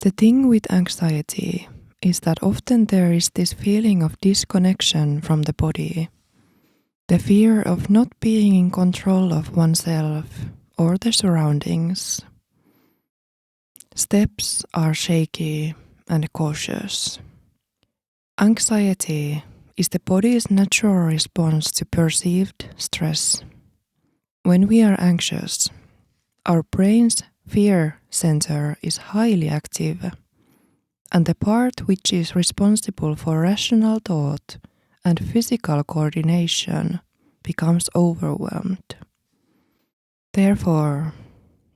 The thing with anxiety is that often there is this feeling of disconnection from the body, the fear of not being in control of oneself or the surroundings. Steps are shaky and cautious. Anxiety is the body's natural response to perceived stress. When we are anxious, our brain's fear center is highly active, and the part which is responsible for rational thought and physical coordination becomes overwhelmed. Therefore,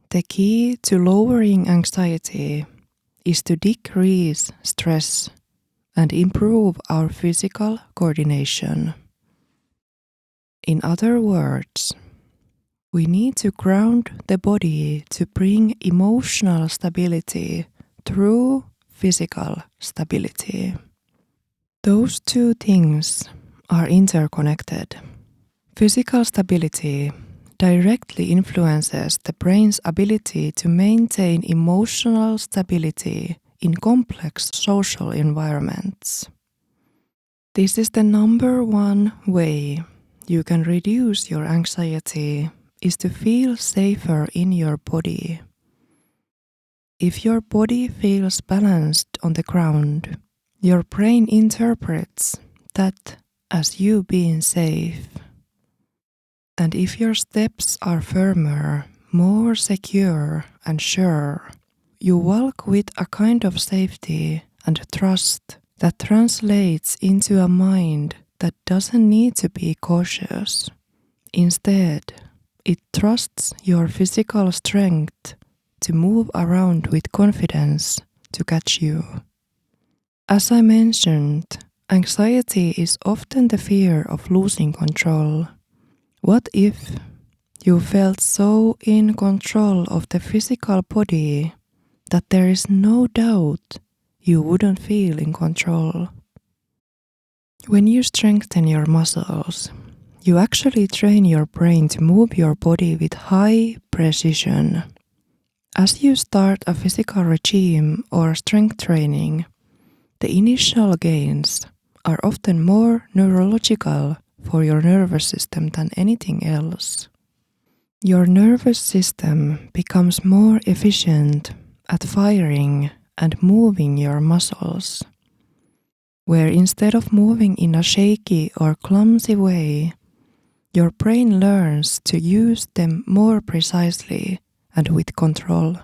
the key to lowering anxiety is to decrease stress and improve our physical coordination. In other words, we need to ground the body to bring emotional stability through physical stability. Those two things are interconnected. Physical stability directly influences the brain's ability to maintain emotional stability in complex social environments. This is the number one way you can reduce your anxiety is to feel safer in your body. If your body feels balanced on the ground, your brain interprets that as you being safe. And if your steps are firmer, more secure and sure, you walk with a kind of safety and trust that translates into a mind that doesn't need to be cautious. Instead, it trusts your physical strength to move around with confidence to catch you. As I mentioned, anxiety is often the fear of losing control. What if you felt so in control of the physical body that there is no doubt you wouldn't feel in control? When you strengthen your muscles, you actually train your brain to move your body with high precision. As you start a physical regime or strength training, the initial gains are often more neurological for your nervous system than anything else. Your nervous system becomes more efficient at firing and moving your muscles, where instead of moving in a shaky or clumsy way, your brain learns to use them more precisely and with control.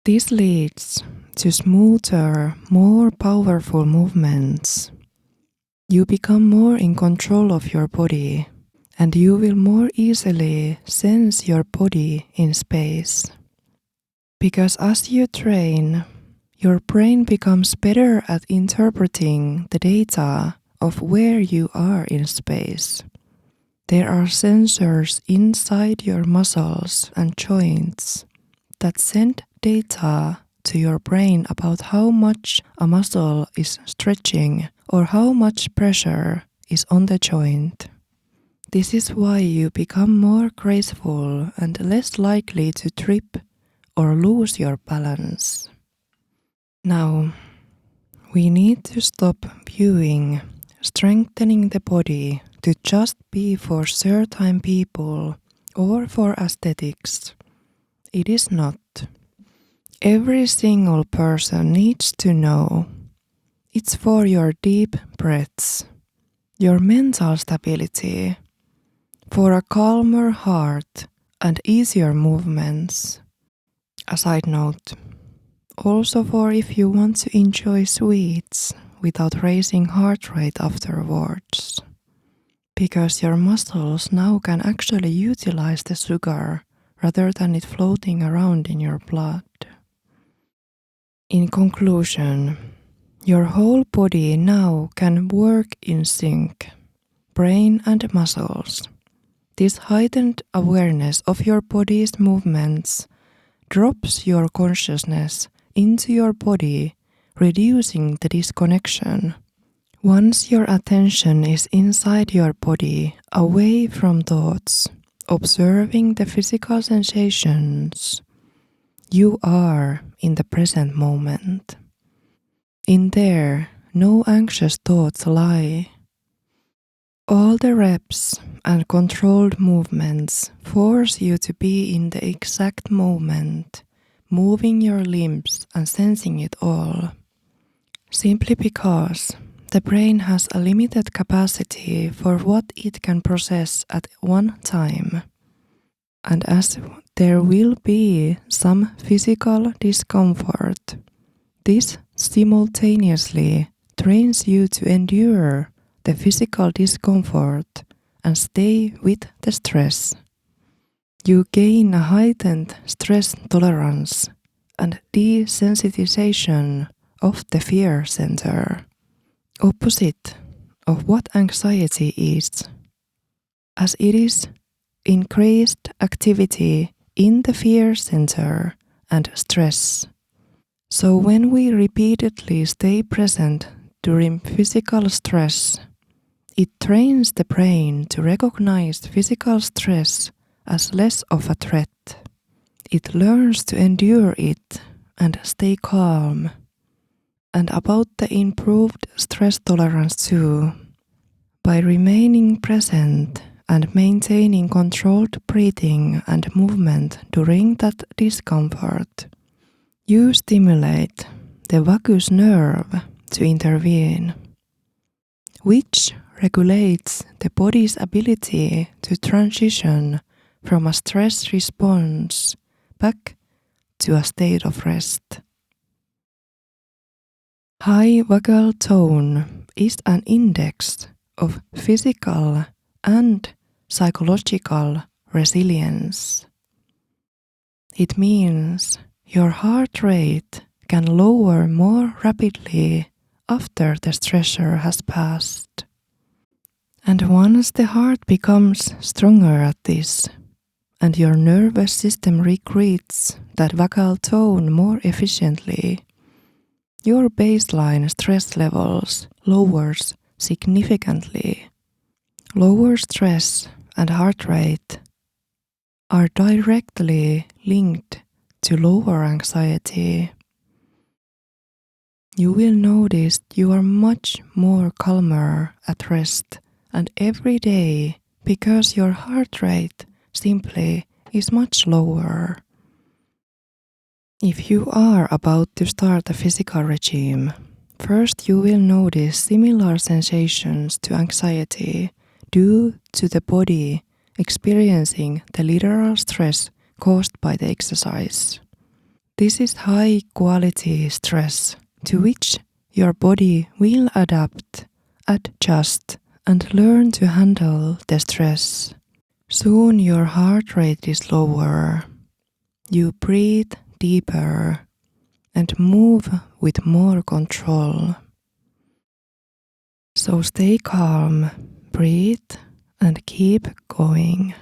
This leads to smoother, more powerful movements. You become more in control of your body, and you will more easily sense your body in space. Because as you train, your brain becomes better at interpreting the data of where you are in space. There are sensors inside your muscles and joints that send data to your brain about how much a muscle is stretching or how much pressure is on the joint. This is why you become more graceful and less likely to trip or lose your balance. Now, we need to stop viewing strengthening the body to just be for certain people or for aesthetics. It is not. Every single person needs to know it's for your deep breaths, your mental stability, for a calmer heart and easier movements. A side note, also for if you want to enjoy sweets without raising heart rate afterwards, because your muscles now can actually utilize the sugar rather than it floating around in your blood. In conclusion, your whole body now can work in sync, brain and muscles. This heightened awareness of your body's movements drops your consciousness into your body, reducing the disconnection. Once your attention is inside your body, away from thoughts, observing the physical sensations, You are in the present moment. In there, no anxious thoughts lie. All the reps and controlled movements force you to be in the exact moment, moving your limbs and sensing it all. Simply because the brain has a limited capacity for what it can process at one time. And as there will be some physical discomfort, this simultaneously trains you to endure the physical discomfort and stay with the stress. You gain a heightened stress tolerance and desensitization of the fear center, opposite of what anxiety is, as it is increased activity in the fear center and stress. So when we repeatedly stay present during physical stress, it trains the brain to recognize physical stress as less of a threat. It learns to endure it and stay calm. And about the improved stress tolerance too, by remaining present and maintaining controlled breathing and movement during that discomfort, you stimulate the vagus nerve to intervene, which regulates the body's ability to transition from a stress response back to a state of rest. High vagal tone is an index of physical and psychological resilience. It means your heart rate can lower more rapidly after the stressor has passed. And once the heart becomes stronger at this, and your nervous system recreates that vagal tone more efficiently, your baseline stress levels lowers significantly. Lower stress and heart rate are directly linked to lower anxiety. You will notice you are much more calmer at rest and every day because your heart rate simply is much lower. If you are about to start a physical regime, first you will notice similar sensations to anxiety due to the body experiencing the literal stress caused by the exercise. This is high quality stress to which your body will adapt, adjust, and learn to handle the stress. Soon your heart rate is lower. You breathe deeper and move with more control. So stay calm, breathe, and keep going.